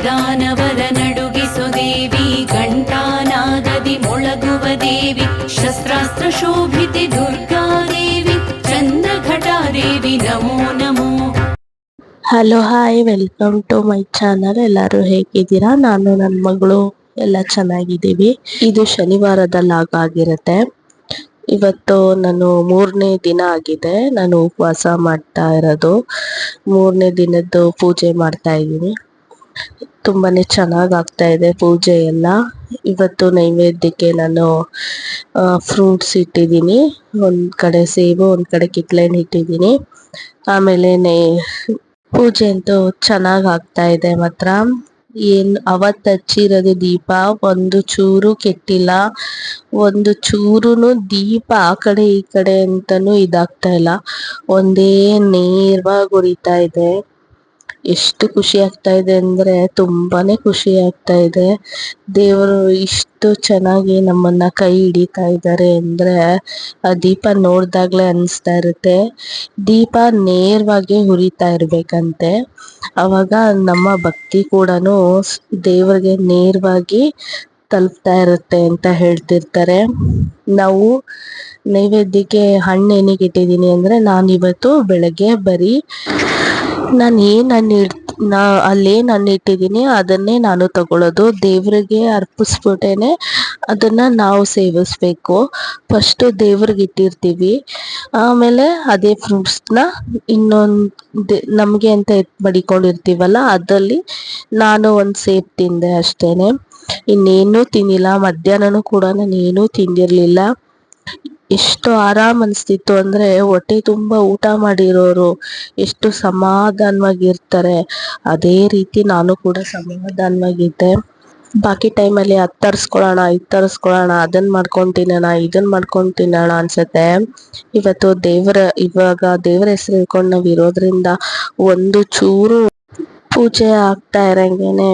ದಾನವರ ನಡುಗಿಸು ದೇವಿ ಘಂಟಾನಾದದಿ ಮೊಳಗುವ ದೇವಿ ಶಸ್ತ್ರಾಸ್ತ್ರ ಶೋಭಿತೆ ದುರ್ಗಾದೇವಿ ಚಂದ್ರಘಟಾದೇವಿ ನಮೋ ನಮೋ. Hello hi, welcome to my channel. ಎಲ್ಲರೂ ಹೇಗಿದ್ದೀರಾ? ನಾನು ನನ್ನ ಮಗಳು ಎಲ್ಲ ಚೆನ್ನಾಗಿದ್ದೀವಿ. ಇದು ಶನಿವಾರದ ಲಾಗ್ ಆಗಿರುತ್ತೆ. ಇವತ್ತು ನಾನು 3ನೇ ದಿನ ಆಗಿದೆ ನಾನು ಉಪವಾಸ ಮಾಡ್ತಾ ಇರೋದು. 3ನೇ ದಿನದ್ದು ಪೂಜೆ ಮಾಡ್ತಾ ಇದ್ದೀನಿ. ತುಂಬಾನೇ ಚೆನ್ನಾಗಿ ಆಗ್ತಾ ಇದೆ ಪೂಜೆ ಎಲ್ಲ. ಇವತ್ತು ನೈವೇದ್ಯಕ್ಕೆ ನಾನು ಫ್ರೂಟ್ಸ್ ಇಟ್ಟಿದ್ದೀನಿ. ಒಂದ್ ಕಡೆ ಸೇಬು, ಒಂದ್ ಕಡೆ ಕಿತ್ಳೆಹಣ್ಣು ಇಟ್ಟಿದ್ದೀನಿ. ಆಮೇಲೆ ಪೂಜೆ ಅಂತೂ ಚೆನ್ನಾಗ್ ಆಗ್ತಾ ಇದೆ ಮಾತ್ರ. ಅವತ್ತು ಹಚ್ಚಿರೋದು ದೀಪ ಒಂದು ಚೂರು ಕೆಟ್ಟಿಲ್ಲ, ಒಂದು ಚೂರುನು ದೀಪ ಆ ಕಡೆ ಈ ಕಡೆ ಅಂತಾನು ಇದಾಗ್ತಾ ಇಲ್ಲ. ಒಂದೇ ನೇರವಾಗಿ ಉರಿತಾ ಇದೆ. ಎಷ್ಟು ಖುಷಿ ಆಗ್ತಾ ಇದೆ ಅಂದ್ರೆ ತುಂಬಾನೇ ಖುಷಿ ಆಗ್ತಾ ಇದೆ. ದೇವರು ಇಷ್ಟು ಚೆನ್ನಾಗಿ ನಮ್ಮನ್ನ ಕೈ ಹಿಡಿತಾ ಇದ್ದಾರೆ ಅಂದ್ರೆ ಆ ದೀಪ ನೋಡ್ದಾಗ್ಲೇ ಅನಿಸ್ತಾ ಇರುತ್ತೆ ದೀಪ ನೇರವಾಗಿ ಉರಿತಾ ಇರ್ಬೇಕಂತೆ. ಅವಾಗ ನಮ್ಮ ಭಕ್ತಿ ಕೂಡನು ದೇವರಿಗೆ ನೇರವಾಗಿ ತಲುಪ್ತಾ ಇರುತ್ತೆ ಅಂತ ಹೇಳ್ತಿರ್ತಾರೆ. ನಾವು ನೈವೇದ್ಯಕ್ಕೆ ಹಣ್ಣು ಏನಿಗೆ ಇಟ್ಟಿದ್ದೀನಿ ಅಂದ್ರೆ ನಾನಿವತ್ತು ಬೆಳಗ್ಗೆ ಬರೀ ನಾನು ಅಲ್ಲೇನು ಹಣ್ಣು ಇಟ್ಟಿದ್ದೀನಿ ಅದನ್ನೇ ನಾನು ತಗೊಳ್ಳೋದು. ದೇವರಿಗೆ ಅರ್ಪಿಸ್ಬಿಟ್ಟೇನೆ ಅದನ್ನ ನಾವು ಸೇವಿಸ್ಬೇಕು. ಫಸ್ಟ್ ದೇವ್ರಿಗೆ ಇಟ್ಟಿರ್ತೀವಿ, ಆಮೇಲೆ ಅದೇ ಫ್ರೂಟ್ಸ್ನ ಇನ್ನೊಂದು ನಮಗೆ ಅಂತ ಮಡಿಕೊಂಡಿರ್ತೀವಲ್ಲ ಅದಲ್ಲಿ ನಾನು ಒಂದು ಸೇಬ್ ತಿಂದೆ ಅಷ್ಟೇನೆ, ಇನ್ನೇನು ತಿನ್ನಿಲ್ಲ. ಮಧ್ಯಾಹ್ನನೂ ಕೂಡ ನಾನು ಏನೂ ತಿಂದಿರ್ಲಿಲ್ಲ. ಎಷ್ಟು ಆರಾಮ್ ಅನಿಸ್ತಿತ್ತು ಅಂದ್ರೆ ಹೊಟ್ಟೆ ತುಂಬಾ ಊಟ ಮಾಡಿರೋರು ಎಷ್ಟು ಸಮಾಧಾನವಾಗಿರ್ತಾರೆ ಅದೇ ರೀತಿ ನಾನು ಕೂಡ ಸಮಾಧಾನವಾಗಿದ್ದೆ. ಬಾಕಿ ಟೈಮಲ್ಲಿ ಅದ್ ತರಿಸ್ಕೊಳ್ಳೋಣ, ಇದು ತರಿಸ್ಕೊಳ್ಳೋಣ, ಅದನ್ನ ಮಾಡ್ಕೊಂಡು ತಿನ್ನೋಣ, ಇದನ್ನ ಮಾಡ್ಕೊಂಡು ತಿನ್ನೋಣ ಅನ್ಸುತ್ತೆ. ಇವಾಗ ದೇವರ ಹೆಸರು ಹೇಳ್ಕೊಂಡು ನಾವು ಇರೋದ್ರಿಂದ ಒಂದು ಚೂರು ಪೂಜೆ ಆಗ್ತಾ ಇರಂಗೇನೆ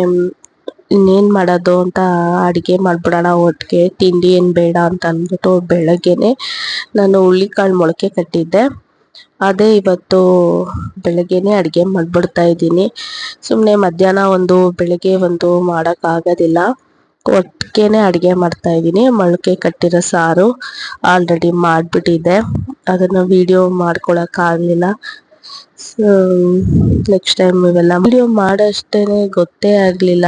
ಇನ್ನೇನ್ ಮಾಡೋದು ಅಂತ ಅಡಿಗೆ ಮಾಡ್ಬಿಡೋಣ ಒಟ್ಟಿಗೆ, ತಿಂಡಿ ಏನ್ ಬೇಡ ಅಂತ ಅಂದ್ಬಿಟ್ಟು ಬೆಳಗ್ಗೆನೆ ನಾನು ಹುಳ್ಳಿಕಾಳು ಮೊಳಕೆ ಕಟ್ಟಿದ್ದೆ. ಅದೇ ಇವತ್ತು ಬೆಳಗ್ಗೆನೆ ಅಡುಗೆ ಮಾಡ್ಬಿಡ್ತಾ ಇದ್ದೀನಿ. ಸುಮ್ಮನೆ ಮಧ್ಯಾಹ್ನ ಬೆಳಗ್ಗೆ ಮಾಡಕ್ ಆಗೋದಿಲ್ಲ, ಒಟ್ಟಿಗೆನೆ ಅಡುಗೆ ಮಾಡ್ತಾ ಇದ್ದೀನಿ. ಮೊಳಕೆ ಕಟ್ಟಿರೋ ಸಾರು ಆಲ್ರೆಡಿ ಮಾಡಿಬಿಟ್ಟಿದ್ದೆ, ಅದನ್ನು ವಿಡಿಯೋ ಮಾಡ್ಕೊಳಕ್ ಆಗಲಿಲ್ಲ. ನೆಕ್ಸ್ಟ್ ಟೈಮ್ ಇವೆಲ್ಲ ವಿಡಿಯೋ ಮಾಡೋಷ್ಟೇನೆ ಗೊತ್ತೇ ಆಗಲಿಲ್ಲ.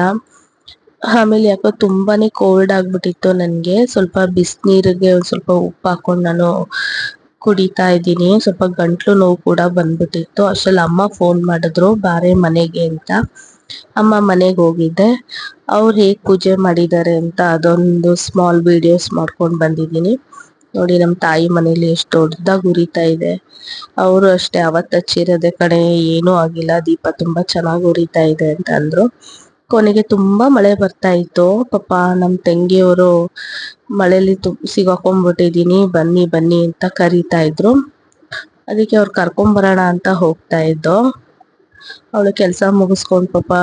ಆಮೇಲೆ ಯಾಕೋ ತುಂಬಾನೇ ಕೋಲ್ಡ್ ಆಗ್ಬಿಟ್ಟಿತ್ತು ನನಗೆ. ಸ್ವಲ್ಪ ಬಿಸಿನೀರಿಗೆ ಸ್ವಲ್ಪ ಉಪ್ಪು ಹಾಕೊಂಡು ನಾನು ಕುಡಿತಾ ಇದ್ದೀನಿ. ಸ್ವಲ್ಪ ಗಂಟ್ಲು ನೋವು ಕೂಡ ಬಂದ್ಬಿಟ್ಟಿತ್ತು. ಅಷ್ಟರಲ್ಲಿ ಅಮ್ಮ ಫೋನ್ ಮಾಡಿದ್ರು ಬಾರೆ ಮನೆಗೆ ಅಂತ. ಅಮ್ಮ ಮನೆಗೆ ಹೋಗಿದ್ದೆ. ಅವ್ರು ಹೇಗೆ ಪೂಜೆ ಮಾಡಿದ್ದಾರೆ ಅಂತ ಅದೊಂದು ಸ್ಮಾಲ್ ವಿಡಿಯೋಸ್ ಮಾಡ್ಕೊಂಡು ಬಂದಿದ್ದೀನಿ. ನೋಡಿ ನಮ್ಮ ತಾಯಿ ಮನೇಲಿ ಎಷ್ಟು ದೊಡ್ಡದಾಗಿ ಉರಿತಾ ಇದೆ. ಅವರು ಅಷ್ಟೇ ಅವತ್ತು ಹಚ್ಚಿರೋದೇ ಕಡೆ ಏನೂ ಆಗಿಲ್ಲ, ದೀಪ ತುಂಬಾ ಚೆನ್ನಾಗಿ ಉರಿತಾ ಇದೆ ಅಂತ ಅಂದ್ರು. ಕೊನೆಗೆ ತುಂಬಾ ಮಳೆ ಬರ್ತಾ ಇತ್ತು. ಪಾಪ ನಮ್ಮ ತಂಗಿಯವರು ಮಳೆಯಲ್ಲಿ ಸಿಗಾಕೊಂಡ್ಬಿಟ್ಟಿದೀನಿ ಬನ್ನಿ ಬನ್ನಿ ಅಂತ ಕರೀತಾ ಇದ್ರು. ಅದಕ್ಕೆ ಅವ್ರು ಕರ್ಕೊಂಬರೋಣ ಅಂತ ಹೋಗ್ತಾ ಇದ್ದೋ. ಅವಳು ಕೆಲಸ ಮುಗಿಸ್ಕೊಂಡು ಪಾಪ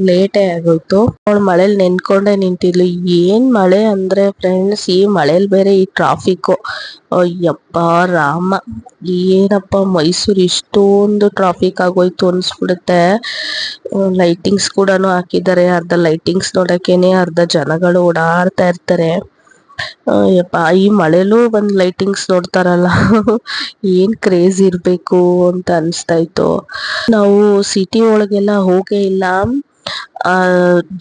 ಲೇಟೇ ಆಗೋಯ್ತು. ಅವಳು ಮಳೇಲಿ ನೆನ್ಕೊಂಡೇ ನಿಂತಿದ್ಲು. ಏನ್ ಮಳೆ ಅಂದ್ರೆ ಫ್ರೆಂಡ್ಸ್, ಈ ಮಳೇಲಿ ಬೇರೆ ಈ ಟ್ರಾಫಿಕ್, ಅಯ್ಯಪ್ಪ ರಾಮ, ಏನಪ್ಪ ಮೈಸೂರು ಇಷ್ಟೊಂದು ಟ್ರಾಫಿಕ್ ಆಗೋಯ್ತು ಅನ್ಸ್ಬಿಡುತ್ತೆ. ಲೈಟಿಂಗ್ಸ್ ಕೂಡ ಹಾಕಿದ್ದಾರೆ, ಅರ್ಧ ಲೈಟಿಂಗ್ಸ್ ನೋಡಕ್ಕೇನೆ ಅರ್ಧ ಜನಗಳು ಓಡಾಡ್ತಾ ಇರ್ತಾರೆ. ಯಪ್ಪ, ಈ ಮಳೆಲೂ ಬಂದ್ ಲೈಟಿಂಗ್ಸ್ ನೋಡ್ತಾರಲ್ಲ ಏನ್ ಕ್ರೇಜ್ ಇರ್ಬೇಕು ಅಂತ ಅನಿಸ್ತಾ ಇತ್ತು. ನಾವು ಸಿಟಿ ಒಳಗೆಲ್ಲ ಹೋಗೇ ಇಲ್ಲ.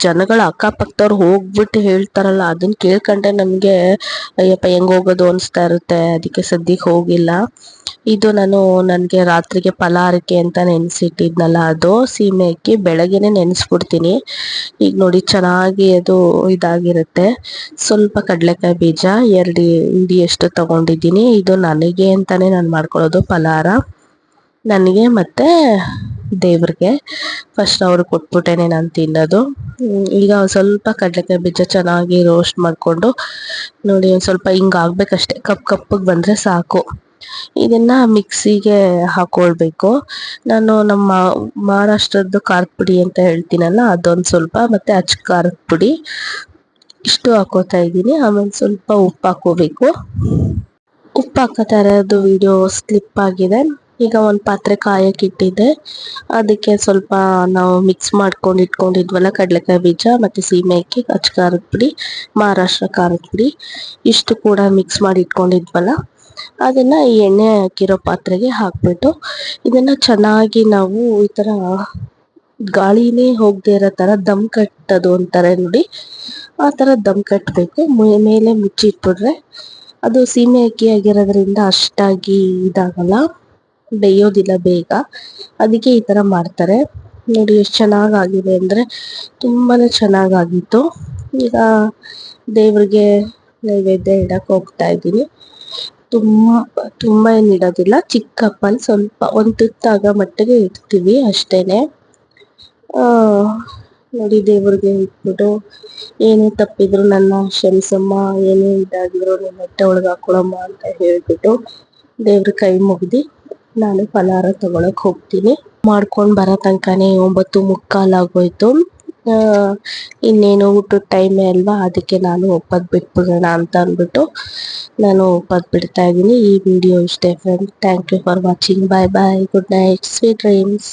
ಜನಗಳ ಅಕ್ಕಪಕ್ಕದವ್ರು ಹೋಗ್ಬಿಟ್ಟು ಹೇಳ್ತಾರಲ್ಲ ಅದನ್ನ ಕೇಳ್ಕೊಂಡ್ರೆ ನಮ್ಗೆ ಅಯ್ಯಪ್ಪ ಹೆಂಗ್ ಹೋಗೋದು ಅನ್ಸ್ತಾ ಇರುತ್ತೆ. ಅದಕ್ಕೆ ಸದ್ಯಕ್ಕೆ ಹೋಗಿಲ್ಲ. ಇದು ನನ್ಗೆ ರಾತ್ರಿಗೆ ಫಲಹಾರಕ್ಕೆ ಅಂತ ನೆನ್ಸಿಟ್ಟಿದ್ನಲ್ಲ, ಅದು ಸೀಮೆ ಅಕ್ಕಿ ಬೆಳಗ್ಗೆನೆ ನೆನೆಸ್ಬಿಡ್ತೀನಿ. ಈಗ ನೋಡಿ ಚೆನ್ನಾಗಿ ಅದು ಇದಾಗಿರುತ್ತೆ. ಸ್ವಲ್ಪ ಕಡಲೆಕಾಯಿ ಬೀಜ 2 ಹಿಡಿಯಷ್ಟು ತಗೊಂಡಿದ್ದೀನಿ. ಇದು ನನಗೆ ಅಂತಾನೆ ನಾನು ಮಾಡ್ಕೊಳ್ಳೋದು ಫಲಹಾರ, ನನಗೆ ಮತ್ತೆ ದೇವ್ರಿಗೆ. ಫಸ್ಟ್ ಅವ್ರಿಗೆ ಕೊಟ್ಬಿಟ್ಟೇನೆ ನಾನು ತಿನ್ನೋದು. ಈಗ ಸ್ವಲ್ಪ ಕಡಲೆಕಾಯಿ ಬೀಜ ಚೆನ್ನಾಗಿ ರೋಸ್ಟ್ ಮಾಡಿಕೊಂಡು ನೋಡಿ ಒಂದು ಸ್ವಲ್ಪ ಹಿಂಗಾಗ್ಬೇಕಷ್ಟೆ, ಕಪ್ಪಗೆ ಬಂದರೆ ಸಾಕು. ಇದನ್ನ ಮಿಕ್ಸಿಗೆ ಹಾಕೊಳ್ಬೇಕು. ನಾನು ನಮ್ಮ ಮಹಾರಾಷ್ಟ್ರದ್ದು ಖಾರದ ಪುಡಿ ಅಂತ ಹೇಳ್ತೀನಲ್ಲ ಅದೊಂದು ಸ್ವಲ್ಪ, ಮತ್ತೆ ಅಚ್ಚ ಖಾರದ ಪುಡಿ ಇಷ್ಟು ಹಾಕೋತಾ ಇದ್ದೀನಿ. ಆಮೇಲೆ ಸ್ವಲ್ಪ ಉಪ್ಪು ಹಾಕೋಬೇಕು. ಉಪ್ಪು ಹಾಕೋತಾ ಇರೋದು ವಿಡಿಯೋ ಸ್ಲಿಪ್ ಆಗಿದೆ. ಈಗ ಒಂದು ಪಾತ್ರೆ ಕಾಯಕ್ಕೆ ಇಟ್ಟಿದ್ದೆ, ಅದಕ್ಕೆ ಸ್ವಲ್ಪ ನಾವು ಮಿಕ್ಸ್ ಮಾಡ್ಕೊಂಡು ಇಟ್ಕೊಂಡಿದ್ವಲ್ಲ ಕಡಲೆಕಾಯಿ ಬೀಜ ಮತ್ತು ಸೀಮೆ ಅಕ್ಕಿ, ಅಚ್ಚ ಖಾರದ ಪುಡಿ, ಮಹಾರಾಷ್ಟ್ರ ಖಾರದ ಪುಡಿ ಇಷ್ಟು ಕೂಡ ಮಿಕ್ಸ್ ಮಾಡಿ ಇಟ್ಕೊಂಡಿದ್ವಲ್ಲ ಅದನ್ನ ಈ ಎಣ್ಣೆ ಹಾಕಿರೋ ಪಾತ್ರೆಗೆ ಹಾಕ್ಬಿಟ್ಟು ಇದನ್ನ ಚೆನ್ನಾಗಿ ನಾವು ಈ ತರ ಗಾಳಿನೇ ಹೋಗದೆ ಇರೋ ತರ ದಮ್ ಕಟ್ಟೋದು ಅಂತಾರೆ ನೋಡಿ, ಆ ತರ ದಮ್ ಕಟ್ಟಬೇಕು. ಮೇಲೆ ಮುಚ್ಚಿಟ್ಬಿಟ್ರೆ ಅದು ಸೀಮೆ ಅಕ್ಕಿ ಆಗಿರೋದ್ರಿಂದ ಅಷ್ಟಾಗಿ ಇದಾಗಲ್ಲ, ಬೇಯೋದಿಲ್ಲ ಬೇಗ. ಅದಕ್ಕೆ ಈ ತರ ಮಾಡ್ತಾರೆ. ನೋಡಿ ಎಷ್ಟು ಚೆನ್ನಾಗಾಗಿದೆ ಅಂದ್ರೆ ತುಂಬಾನೇ ಚೆನ್ನಾಗಾಗಿತ್ತು. ಈಗ ದೇವ್ರಿಗೆ ನೈವೇದ್ಯ ಇಡಕ್ ಹೋಗ್ತಾ ಇದ್ದೀನಿ. ತುಂಬಾ ಏನ್ ಇಡೋದಿಲ್ಲ, ಚಿಕ್ಕಪ್ಪಲ್ಲಿ ಸ್ವಲ್ಪ ಒಂದು ತುತ್ತಾಗ ಮಟ್ಟಿಗೆ ಇಡ್ತೀವಿ ಅಷ್ಟೇನೆ. ನೋಡಿ ದೇವ್ರಿಗೆ ಇಟ್ಬಿಟ್ಟು ಏನೇ ತಪ್ಪಿದ್ರು ನನ್ನ ಕ್ಷಮಿಸಮ್ಮ, ಏನೇ ಇದಾಗಿದ್ರು ನಿಮ್ಮ ಹೊಟ್ಟೆ ಒಳಗೆ ಹಾಕೊಳಮ್ಮ ಅಂತ ಹೇಳ್ಬಿಟ್ಟು ದೇವ್ರ ಕೈ ಮುಗ್ದು ನಾನು ಫಲಾರ ತಗೊಳಕ್ ಹೋಗ್ತೀನಿ. ಮಾಡ್ಕೊಂಡ್ ಬರೋ ತನಕನೇ 9:45 ಆಗೋಯ್ತು. ಇನ್ನೇನು ಊಟದ ಟೈಮೇ ಅಲ್ವಾ, ಅದಕ್ಕೆ ನಾನು ಒಪ್ಪದ್ ಬಿಟ್ಬಿಡೋಣ ಅಂತ ಅಂದ್ಬಿಟ್ಟು ನಾನು ಒಪ್ಪದ್ ಬಿಡ್ತಾ ಇದ್ದೀನಿ. ಈ ವಿಡಿಯೋ ಇಷ್ಟೇ friends. Thank you for watching. Bye bye, good night, sweet dreams.